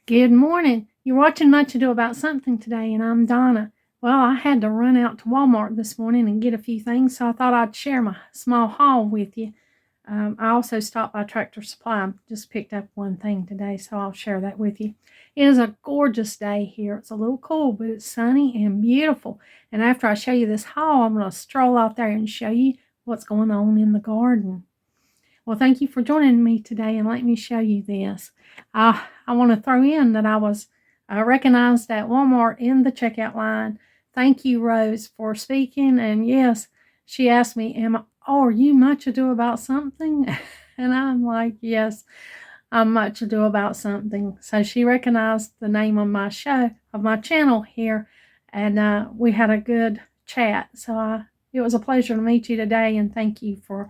Good morning. You're watching Much Ado About Something today, and I'm Donna. Well, I had to run out to Walmart this morning and get a few things, so I thought I'd share my small haul with you. I also stopped by Tractor Supply. I just picked up one thing today, so I'll share that with you. It is a gorgeous day here. It's a little cool, but it's sunny and beautiful. And after I show you this haul, I'm going to stroll out there and show you what's going on in the garden. Well, thank you for joining me today, and let me show you this. I want to throw in that I was recognized at Walmart in the checkout line. Thank you, Rose, for speaking. And yes, she asked me, are you Much Ado About Something? And I'm like, yes, I'm Much Ado About Something. So she recognized the name of my show, of my channel here, and we had a good chat. So it was a pleasure to meet you today, and thank you for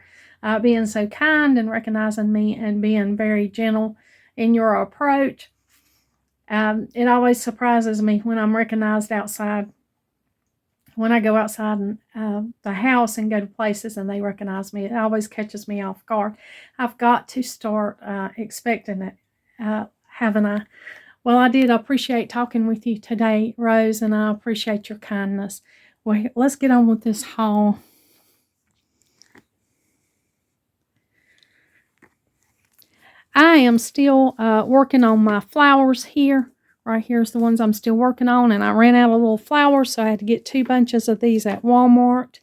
being so kind and recognizing me and being very gentle in your approach. It always surprises me when I'm recognized outside. When I go outside and the house and go to places and they recognize me, it always catches me off guard. I've got to start expecting it, haven't I? Well, I did appreciate talking with you today, Rose, and I appreciate your kindness. Well, let's get on with this haul. I am still working on my flowers here. Right here's the ones I'm still working on, and I ran out of little flowers, so I had to get 2 bunches of these at Walmart.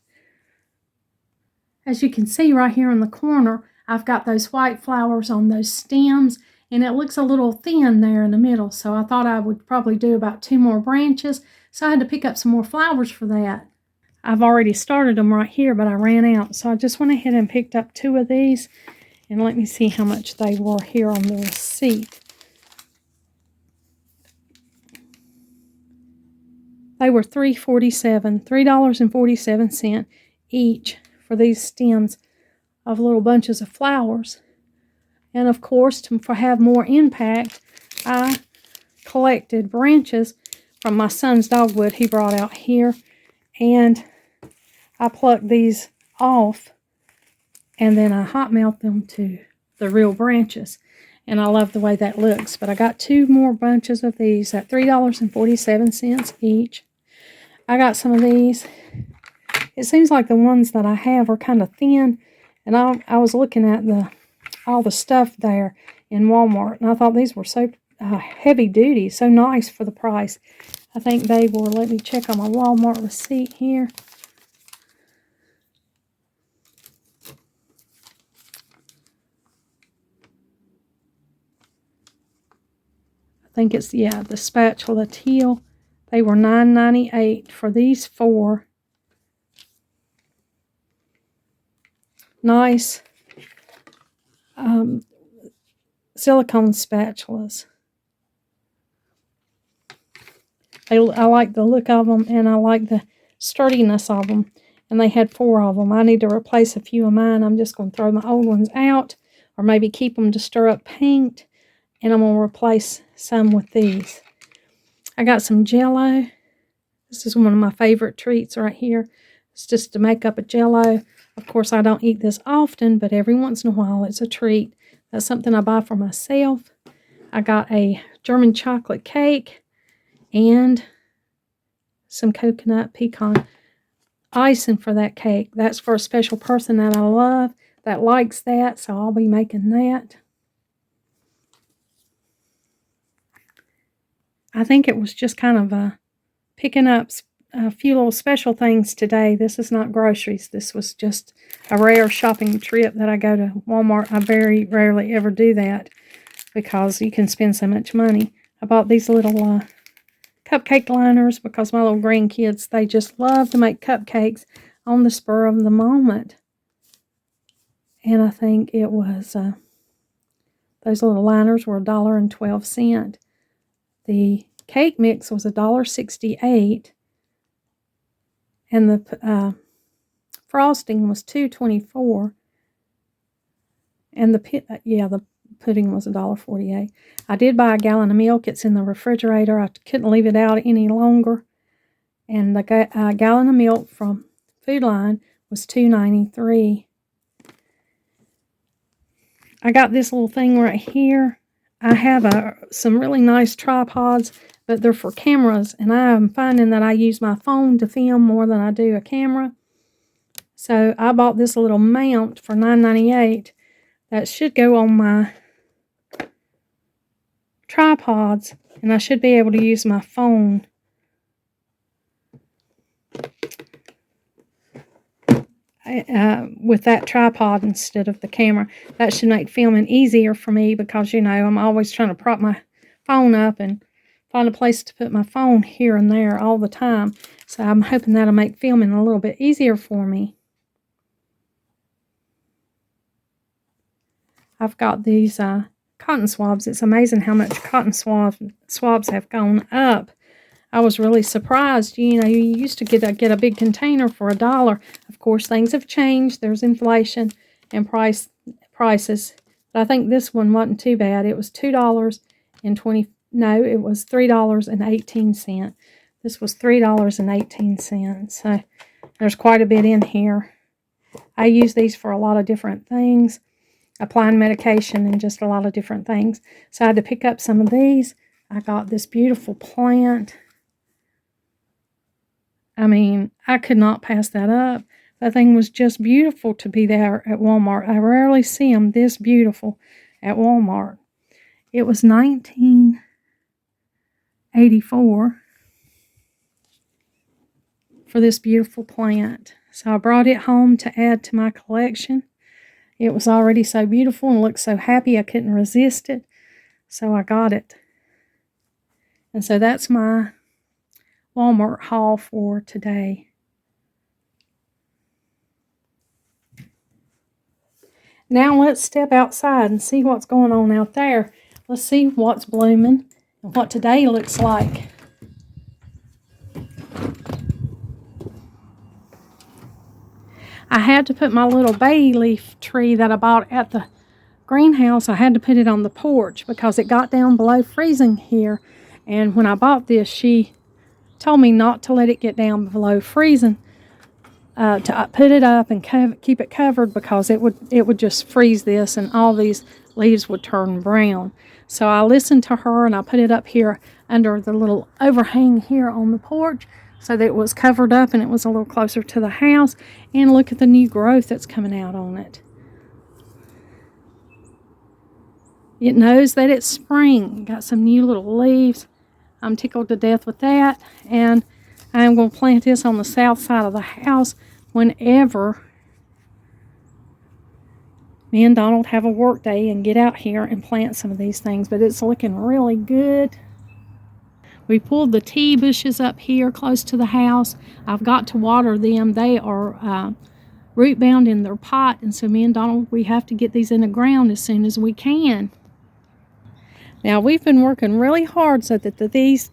As you can see right here in the corner, I've got those white flowers on those stems, and it looks a little thin there in the middle, so I thought I would probably do about 2 more branches, so I had to pick up some more flowers for that. I've already started them right here, but I ran out, so I just went ahead and picked up 2 of these. And let me see how much they were here on the receipt. They were $3.47 each for these stems of little bunches of flowers. And of course, to have more impact, I collected branches from my son's dogwood he brought out here. And I plucked these off, and then I hot melt them to the real branches. And I love the way that looks. But I got 2 more bunches of these at $3.47 each. I got some of these. It seems like the ones that I have are kind of thin. And I was looking at all the stuff there in Walmart, and I thought these were so heavy duty, so nice for the price. I think they were, let me check on my Walmart receipt here. I think it's, yeah, the spatula teal. They were $9.98 for these 4. Nice silicone spatulas. I like the look of them, and I like the sturdiness of them. And they had 4 of them. I need to replace a few of mine. I'm just going to throw my old ones out, or maybe keep them to stir up paint. And I'm going to replace some with these. I got some Jell-O. This is one of my favorite treats right here. It's just to make up a Jell-O. Of course, I don't eat this often, but every once in a while it's a treat. That's something I buy for myself. I got a German chocolate cake and some coconut pecan icing for that cake. That's for a special person that I love that likes that, so I'll be making that. I think it was just kind of picking up a few little special things today. This is not groceries. This was just a rare shopping trip that I go to Walmart. I very rarely ever do that because you can spend so much money. I bought these little cupcake liners because my little grandkids, they just love to make cupcakes on the spur of the moment. And I think it was, those little liners were $1.12. The cake mix was $1.68, and the frosting was $2.24, and the pudding was $1.48. I did buy a gallon of milk. It's in the refrigerator. I couldn't leave it out any longer, and the gallon of milk from Food Line was $2.93. I got this little thing right here. I have some really nice tripods, but they're for cameras, and I'm finding that I use my phone to film more than I do a camera. So I bought this little mount for $9.98 that should go on my tripods, and I should be able to use my phone with that tripod instead of the camera. That should make filming easier for me because, you know, I'm always trying to prop my phone up and find a place to put my phone here and there all the time. So I'm hoping that'll make filming a little bit easier for me. I've got these cotton swabs. It's amazing how much cotton swabs have gone up. I was really surprised. You know, you used to get a big container for $1. Of course, things have changed. There's inflation and prices. But I think this one wasn't too bad. It was $2.20. No, it was $3.18. This was $3.18. So there's quite a bit in here. I use these for a lot of different things, applying medication and just a lot of different things. So I had to pick up some of these. I got this beautiful plant. I mean, I could not pass that up. That thing was just beautiful to be there at Walmart. I rarely see them this beautiful at Walmart. It was $19.84 for this beautiful plant. So I brought it home to add to my collection. It was already so beautiful and looked so happy I couldn't resist it. So I got it. And so that's my Walmart haul for today. Now let's step outside and see what's going on out there. Let's see what's blooming and what today looks like. I had to put my little bay leaf tree that I bought at the greenhouse, I had to put it on the porch because it got down below freezing here. And when I bought this, she told me not to let it get down below freezing, to put it up and keep it covered because it would just freeze this and all these leaves would turn brown. So I listened to her and I put it up here under the little overhang here on the porch so that it was covered up and it was a little closer to the house. And look at the new growth that's coming out on it. It knows that it's spring. Got some new little leaves. I'm tickled to death with that, and I'm going to plant this on the south side of the house whenever me and Donald have a work day and get out here and plant some of these things, but it's looking really good. We pulled the tea bushes up here close to the house. I've got to water them. They are root bound in their pot, and so me and Donald, we have to get these in the ground as soon as we can. Now, we've been working really hard so that these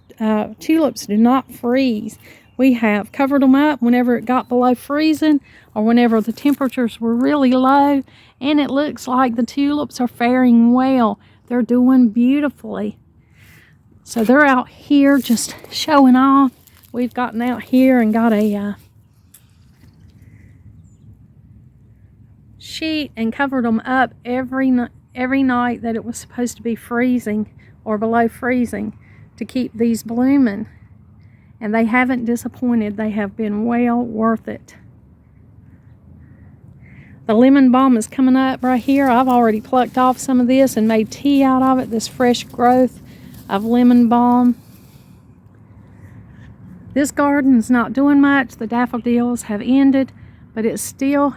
tulips do not freeze. We have covered them up whenever it got below freezing or whenever the temperatures were really low, and it looks like the tulips are faring well. They're doing beautifully. So they're out here just showing off. We've gotten out here and got a sheet and covered them up every night that it was supposed to be freezing or below freezing to keep these blooming, and they haven't disappointed. They have been well worth it. The lemon balm is coming up right here. I've already plucked off some of this and made tea out of it, this fresh growth of lemon balm. This garden's not doing much. The daffodils have ended, but it's still,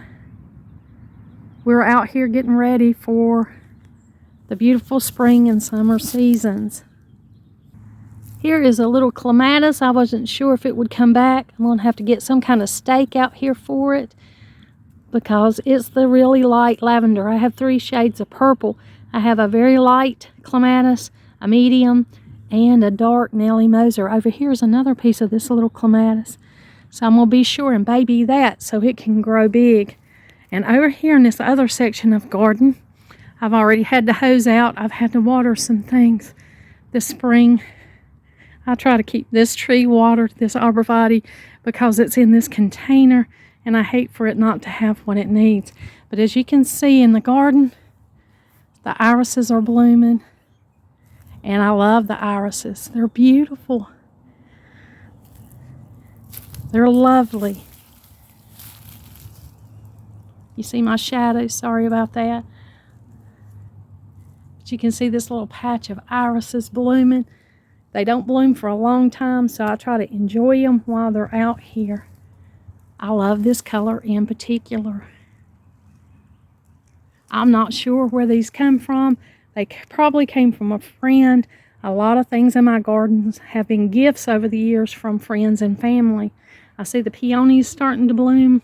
we're out here getting ready for the beautiful spring and summer seasons. Here is a little clematis. I wasn't sure if it would come back. I'm going to have to get some kind of stake out here for it because it's the really light lavender. I have 3 shades of purple. I have a very light clematis, a medium, and a dark Nellie Moser. Over here is another piece of this little clematis. So I'm going to be sure and baby that so it can grow big. And over here in this other section of garden, I've already had to hose out. I've had to water some things this spring. I try to keep this tree watered, this arborvitae, because it's in this container, and I hate for it not to have what it needs. But as you can see in the garden, the irises are blooming. And I love the irises. They're beautiful. They're lovely. You see my shadow? Sorry about that. But you can see this little patch of irises blooming. They don't bloom for a long time, so I try to enjoy them while they're out here. I love this color in particular. I'm not sure where these come from. They probably came from a friend. A lot of things in my gardens have been gifts over the years from friends and family. I see the peonies starting to bloom,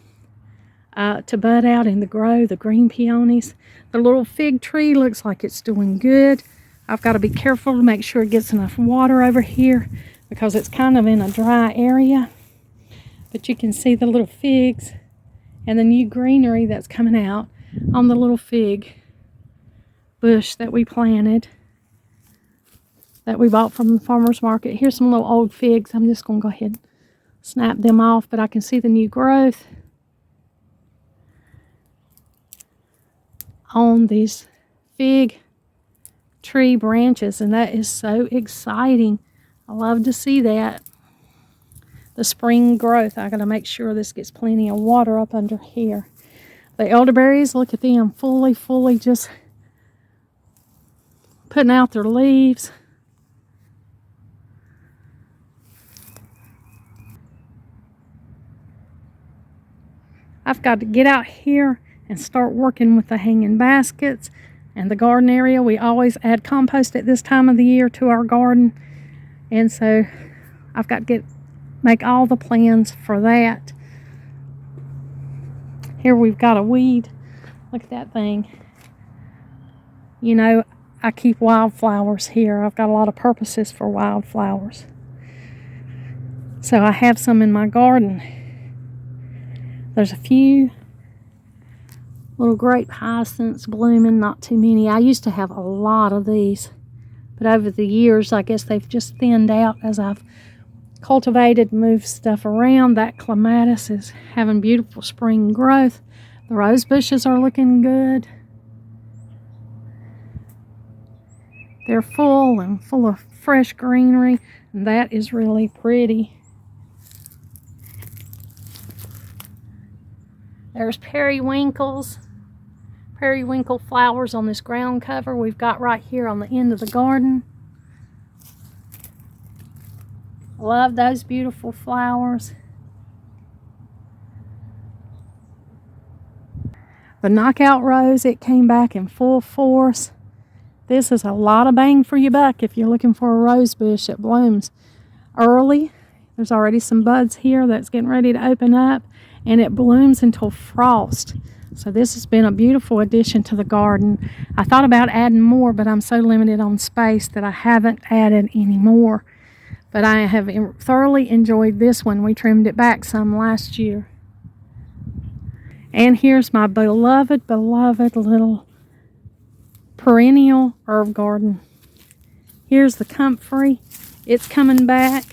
to bud out and to grow, the green peonies. The little fig tree looks like it's doing good. I've got to be careful to make sure it gets enough water over here because it's kind of in a dry area. But you can see the little figs and the new greenery that's coming out on the little fig bush that we planted, that we bought from the farmer's market. Here's some little old figs. I'm just going to go ahead and snap them off, but I can see the new growth on these fig tree branches, and that is so exciting. I love to see that. The spring growth. I got to make sure this gets plenty of water up under here. The elderberries, look at them, fully just putting out their leaves. I've got to get out here and start working with the hanging baskets and the garden area. We always add compost at this time of the year to our garden, and so I've got to make all the plans for that. Here we've got a weed. Look at that thing. You know, I keep wildflowers here. I've got a lot of purposes for wildflowers. So I have some in my garden. There's a few little grape hyacinths blooming, not too many. I used to have a lot of these, but over the years, I guess they've just thinned out as I've cultivated, moved stuff around. That clematis is having beautiful spring growth. The rose bushes are looking good. They're full of fresh greenery, and that is really pretty. There's periwinkle flowers on this ground cover we've got right here on the end of the garden. Love those beautiful flowers. The knockout rose, it came back in full force. This is a lot of bang for your buck if you're looking for a rose bush that blooms early. There's already some buds here that's getting ready to open up, and it blooms until frost. So this has been a beautiful addition to the garden. I thought about adding more, but I'm so limited on space that I haven't added any more. But I have thoroughly enjoyed this one. We trimmed it back some last year. And here's my beloved little perennial herb garden. Here's the comfrey. It's coming back.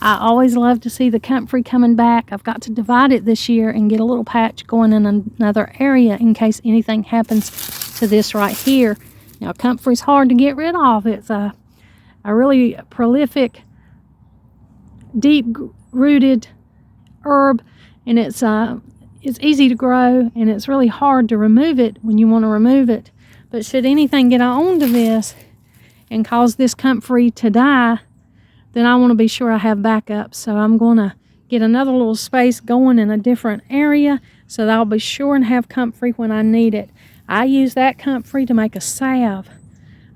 I always love to see the comfrey coming back. I've got to divide it this year and get a little patch going in another area in case anything happens to this right here. Now, comfrey's hard to get rid of. It's a really prolific, deep-rooted herb, and it's easy to grow, and it's really hard to remove it when you want to remove it. But should anything get onto this and cause this comfrey to die, then I want to be sure I have backup. So I'm going to get another little space going in a different area so that I'll be sure and have comfrey when I need it. I use that comfrey to make a salve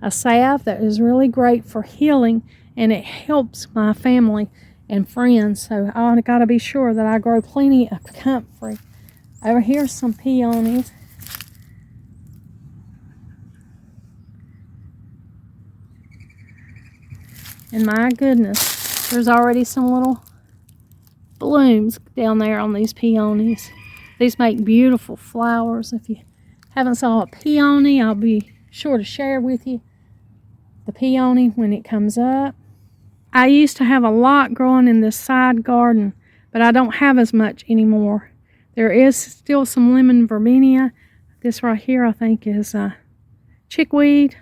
that is really great for healing, and it helps my family and friends. So I got to be sure that I grow plenty of comfrey. Over here's some peonies. And my goodness, there's already some little blooms down there on these peonies. These make beautiful flowers. If you haven't saw a peony, I'll be sure to share with you the peony when it comes up. I used to have a lot growing in this side garden, but I don't have as much anymore. There is still some lemon verbena. This right here I think is chickweed.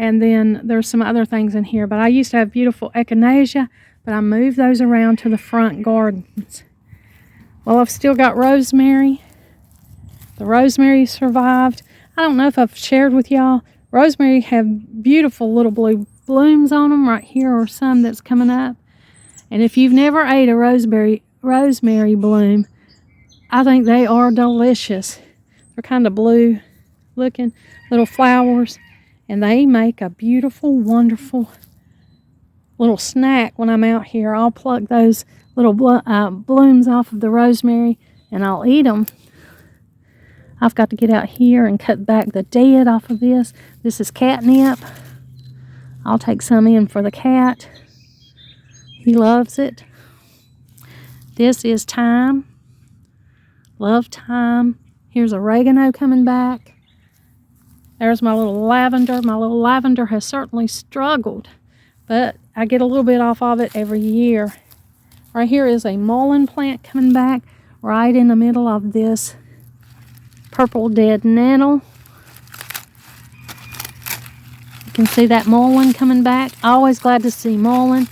And then there's some other things in here. But I used to have beautiful echinacea, but I moved those around to the front gardens. Well, I've still got rosemary. The rosemary survived. I don't know if I've shared with y'all. Rosemary have beautiful little blue blooms on them. Right here or some that's coming up. And if you've never ate a rosemary bloom, I think they are delicious. They're kind of blue looking little flowers. And they make a beautiful, wonderful little snack when I'm out here. I'll pluck those little blooms off of the rosemary and I'll eat them. I've got to get out here and cut back the dead off of this. This is catnip. I'll take some in for the cat. He loves it. This is thyme. Love thyme. Here's oregano coming back. There's my little lavender. My little lavender has certainly struggled, but I get a little bit off of it every year. Right here is a mullein plant coming back right in the middle of this purple dead nettle. You can see that mullein coming back. Always glad to see mullein.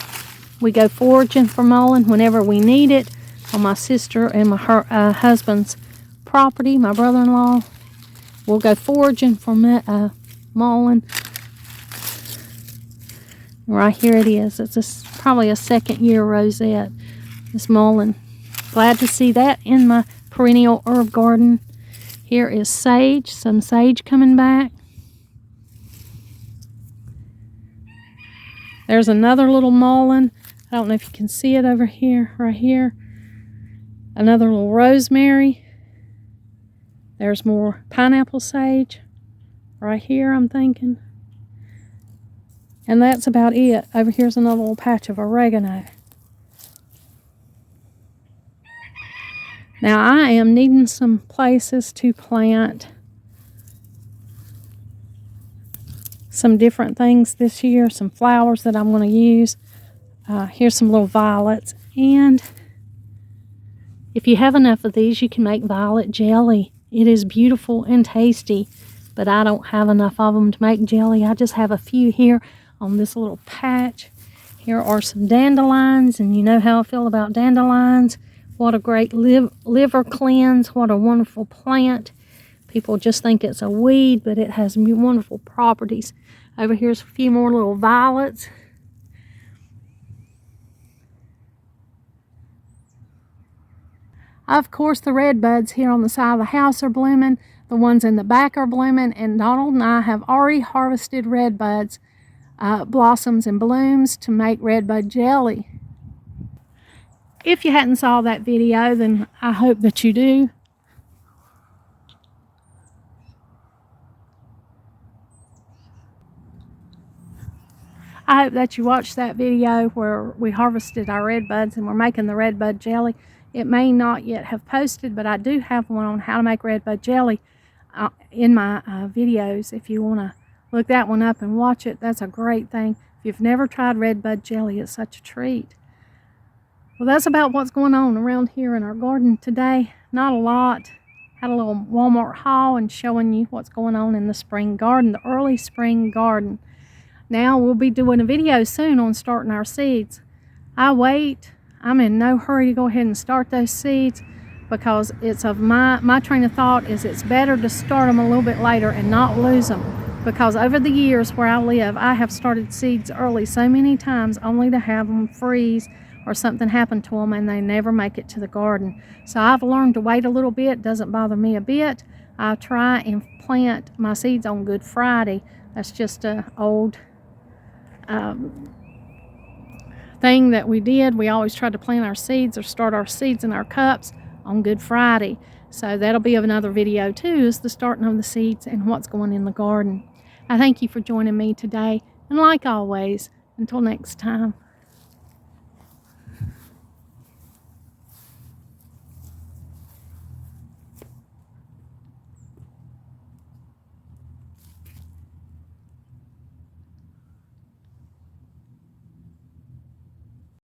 We go foraging for mullein whenever we need it on my sister and my husband's property, my brother-in-law. We'll go foraging for mullein. Right here it is. It's probably a second year rosette. This mullein. Glad to see that in my perennial herb garden. Here is sage. Some sage coming back. There's another little mullein. I don't know if you can see it over here. Right here. Another little rosemary. There's more pineapple sage right here, I'm thinking. And that's about it. Over here's another little patch of oregano. Now I am needing some places to plant some different things this year, some flowers that I'm going to use. Here's some little violets. And if you have enough of these, you can make violet jelly. It is beautiful and tasty, but I don't have enough of them to make jelly. I just have a few here on this little patch. Here are some dandelions, and you know how I feel about dandelions. What a great liver cleanse. What a wonderful plant. People just think it's a weed, but it has wonderful properties. Over here's a few more little violets. Of course, the red buds here on the side of the house are blooming. The ones in the back are blooming. And Donald and I have already harvested red buds, blossoms and blooms to make red bud jelly. If you hadn't saw that video, then I hope that you do. I hope that you watched that video where we harvested our red buds and we're making the red bud jelly. It may not yet have posted, but I do have one on how to make red bud jelly in my videos. If you want to look that one up and watch it, that's a great thing. If you've never tried red bud jelly, it's such a treat. Well, that's about what's going on around here in our garden today. Not a lot. Had a little Walmart haul and showing you what's going on in the spring garden, the early spring garden. Now we'll be doing a video soon on starting our seeds. I'm in no hurry to go ahead and start those seeds because it's of my train of thought is it's better to start them a little bit later and not lose them, because over the years where I live, I have started seeds early so many times only to have them freeze or something happen to them and they never make it to the garden. So I've learned to wait a little bit. Doesn't bother me a bit. I try and plant my seeds on Good Friday. That's just an old thing that we did. We always try to plant our seeds or start our seeds in our cups on Good Friday. So that'll be another video too, is the starting of the seeds and what's going in the garden. I thank you for joining me today. And like always, until next time.